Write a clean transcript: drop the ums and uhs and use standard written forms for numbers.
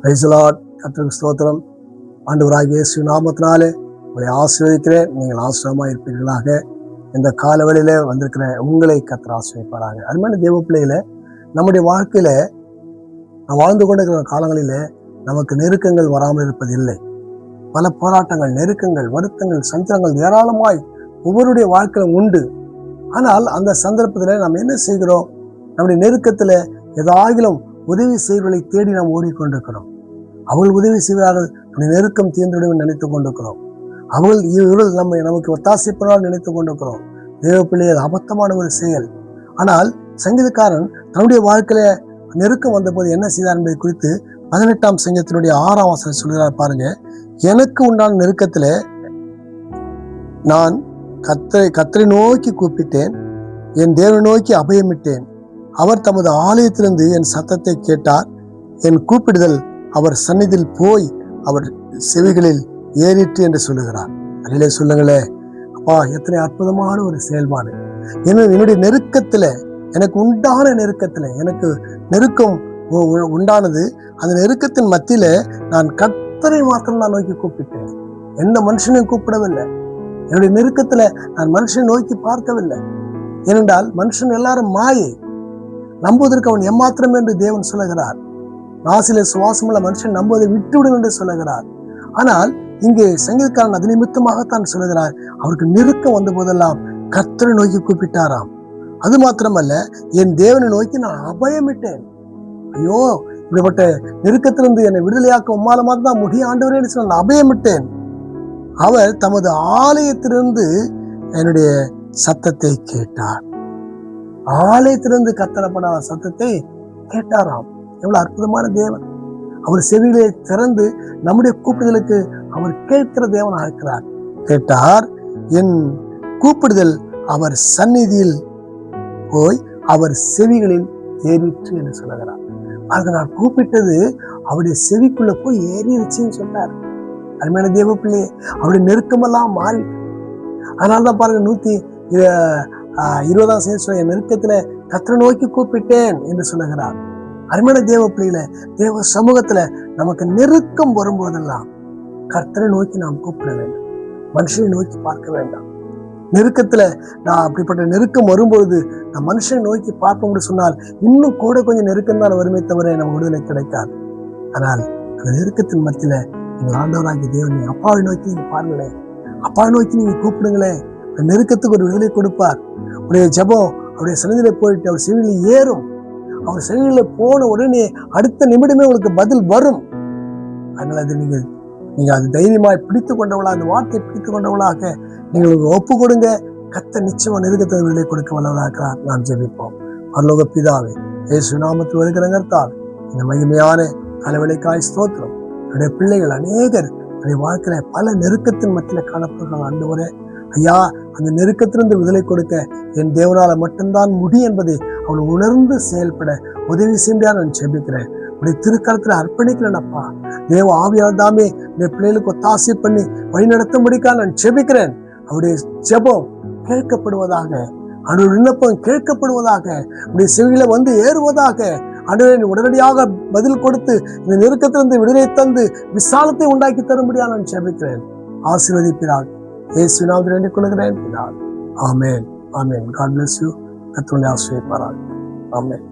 Praise the Lord. கர்த்தருக்கு ஸ்தோத்திரம். ஆண்டவராகிய இயேசு நாமத்தினாலே உங்களை ஆசீர்வதிக்கிறேன். நீங்கள் ஆசீர்வாதமாக இருப்பீர்களாக. இந்த காலவெளியில வந்திருக்கிற உங்களை கர்த்தர் ஆசீர்வதிப்பாராக. அருமையான தேவ பிள்ளைகளே, நம்முடைய வாழ்க்கையில நாம் வாழ்ந்து கொண்டிருக்கிற காலங்களில நமக்கு நெருக்கங்கள் வராமல் இருப்பதில்லை. பல போராட்டங்கள், நெருக்கங்கள், வருத்தங்கள், சந்திரங்கள் ஏராளமாய் ஒவ்வொருடைய வாழ்க்கையிலும் உண்டு. ஆனால் அந்த சந்தர்ப்பத்தில் நாம் என்ன செய்கிறோம்? நம்முடைய நெருக்கத்துல ஏதாகிலும் உதவி செய்வர்களை தேடி நாம் ஓடிக்கொண்டிருக்கிறோம். அவர்கள் உதவி செய்வார்கள், நம்முடைய நெருக்கம் தீர்ந்துவிடும் நினைத்துக் கொண்டிருக்கிறோம். இவர்கள் நமக்கு ஒத்தாசைப்படால் நினைத்துக் கொண்டிருக்கிறோம். தேவ பிள்ளையை அபத்தமான ஒரு செயல். ஆனால் சங்கீதக்காரன் தன்னுடைய வாழ்க்கையில நெருக்கம் வந்த போது என்ன செய்தார் என்பதை குறித்து 18ஆம் சங்கீதத்தினுடைய 6ஆம் வசனம் சொல்கிறார் பாருங்க. எனக்கு உண்டான நெருக்கத்துல நான் கர்த்தரை நோக்கி கூப்பிட்டேன், என் தேவனை நோக்கி அபயமிட்டேன். அவர் தமது ஆலயத்திலிருந்து என் சத்தத்தை கேட்டார். என் கூப்பிடுதல் அவர் சந்நிதியில் போய் அவர் செவிகளில் ஏறிற்று என்று சொல்லுகிறார். அதிலே சொல்லுங்களே அப்பா, எத்தனை அற்புதமான ஒரு செயல்பாடு. என்னுடைய நெருக்கத்துல, எனக்கு உண்டான நெருக்கத்துல, எனக்கு நெருக்கம் உண்டானது. அந்த நெருக்கத்தின் மத்தியில நான் கர்த்தரை மாத்திரம் நான் நோக்கி கூப்பிட்டேன். எந்த மனுஷனையும் கூப்பிடவில்லை. என்னுடைய நெருக்கத்துல நான் மனுஷனை நோக்கி பார்க்கவில்லை. ஏனென்றால் மனுஷன் எல்லாரும் மாயை, நம்புவதற்கு அவன் எம்மாத்திரம் என்று தேவன் சொல்லுகிறார். நாசில சுவாசமுள்ள மனுஷன் நம்புவதை விட்டுவிடும் என்று சொல்லுகிறார். ஆனால் இங்கே சங்கீதக்காரன் அது நிமித்தமாகத்தான் சொல்லுகிறார், அவருக்கு நெருக்கம் வந்த போதெல்லாம் கர்த்தரை நோக்கி கூப்பிட்டாராம். அது மாத்திரமல்ல, என் தேவனை நோக்கி நான் அபயமிட்டேன். ஐயோ, இப்படிப்பட்ட நெருக்கத்திலிருந்து என்னை விடுதலையாக்க உம்மால தான் முடிய ஆண்டவரே என்று நான் அபயமிட்டேன். அவர் தமது ஆலயத்திலிருந்து என்னுடைய சத்தத்தை கேட்டார். ஆலயத்திலிருந்து கத்தரப்பட சத்தத்தை கேட்டாராம். எவ்வளவு அற்புதமான தேவன்! அவர் செவிகளை திறந்து நம்முடைய கூப்பிடுதலுக்கு அவர் கேட்கிற தேவனாக இருக்கிறார். கேட்டார், என் கூப்பிடுதல் அவர் சந்நிதியில் போய் அவர் செவிகளில் ஏறிற்று என்று சொல்லுகிறார். அது நான் கூப்பிட்டது அவருடைய செவிக்குள்ள போய் ஏறிடுச்சுன்னு சொன்னார். அருமையான தேவ பிள்ளையே, அவருடைய நெருக்கமெல்லாம் மாறி. அதனால்தான் பாருங்க 120ஆம் சங்கீதம் என் நெருக்கத்துல கர்த்தரை நோக்கி கூப்பிட்டேன் என்று சொல்லுகிறார். அருமையான தேவ பிள்ளையில, தேவ சமூகத்துல நமக்கு நெருக்கம் வரும்போதெல்லாம் கர்த்தரை நோக்கி நாம் கூப்பிட வேண்டும். மனுஷனை நோக்கி பார்க்க வேண்டாம். நெருக்கத்துல நான் அப்படிப்பட்ட நெருக்கம் வரும்பொழுது நான் மனுஷனை நோக்கி பார்க்க முடியும் சொன்னால் இன்னும் கூட கொஞ்சம் நெருக்கம் தான் வருமே தவிர நம்ம விடுதலை கிடைக்காது. ஆனால் அந்த நெருக்கத்தின் மத்தியில நீங்கள் ஆண்டவராகிய தேவனை அப்பாவை நோக்கி நீங்க பாருங்களேன், அப்பாவை நோக்கி நீங்க கூப்பிடுங்களேன். நெருக்கத்துக்கு ஒரு விடுதலை கொடுப்பார். உடைய ஜெபம் அவருடைய சன்னதியில போயிட்டு அவர் செவியில் ஏறும். அவர் செவியில போன உடனே அடுத்த நிமிடமே உங்களுக்கு பதில் வரும். அதனால அது நீங்க அது தைரியமாய் பிடித்து கொண்டவளா, அந்த வார்த்தையை பிடித்து கொண்டவளாக நீங்கள் ஒப்பு கொடுங்க. கர்த்தர் நிச்சயமா நெருக்கத்தை விடுதலை கொடுக்க வல்லவராகிறார். நாம் ஜெபிப்போம். பரலோக பிதாவே, இயேசு நாமத்தில் வருகிற கர்த்தாவே, இந்த மகிமையான கலவலைக்காய் ஸ்தோத்திரம். என்னுடைய பிள்ளைகள் அநேகர் என்னுடைய வாழ்க்கையில பல நெருக்கத்தின் மத்தியில காணப்படுகிறாங்க. ஆண்டவரே ஐயா, அந்த நெருக்கத்திலிருந்து விடுதலை கொடுக்க என் தேவனால மட்டும்தான் முடியும் என்பதை அவள் உணர்ந்து செயல்பட உதவி செய்ய நான் ஜெபிக்கிறேன். உடைய திருக்கரத்துல அர்ப்பணிக்கிறேன்ப்பா. தேவ ஆவியால் தாமே இந்த பிள்ளைகளுக்கு ஒத்தாசை பண்ணி வழிநடத்த முடிக்க நான் ஜெபிக்கிறேன். அவருடைய ஜெபம் கேட்கப்படுவதாக, அவருடைய விண்ணப்பம் கேட்கப்படுவதாக, உடைய செவியில வந்து ஏறுவதாக. ஆண்டவரே உடனடியாக பதில் கொடுத்து இந்த நெருக்கத்திலிருந்து விடுதலை தந்து விசாலத்தை உண்டாக்கி தரும்படியாக நான் ஜெபிக்கிறேன். ஆசீர்வதிப்பிறார். இயேசு நாமத்தில் வேண்டிக் கொள்கிறேன். ஆமென். ஆமென். God bless you. கர்த்தர் உங்களை ஆசீர்வதிப்பாராக. ஆமென்.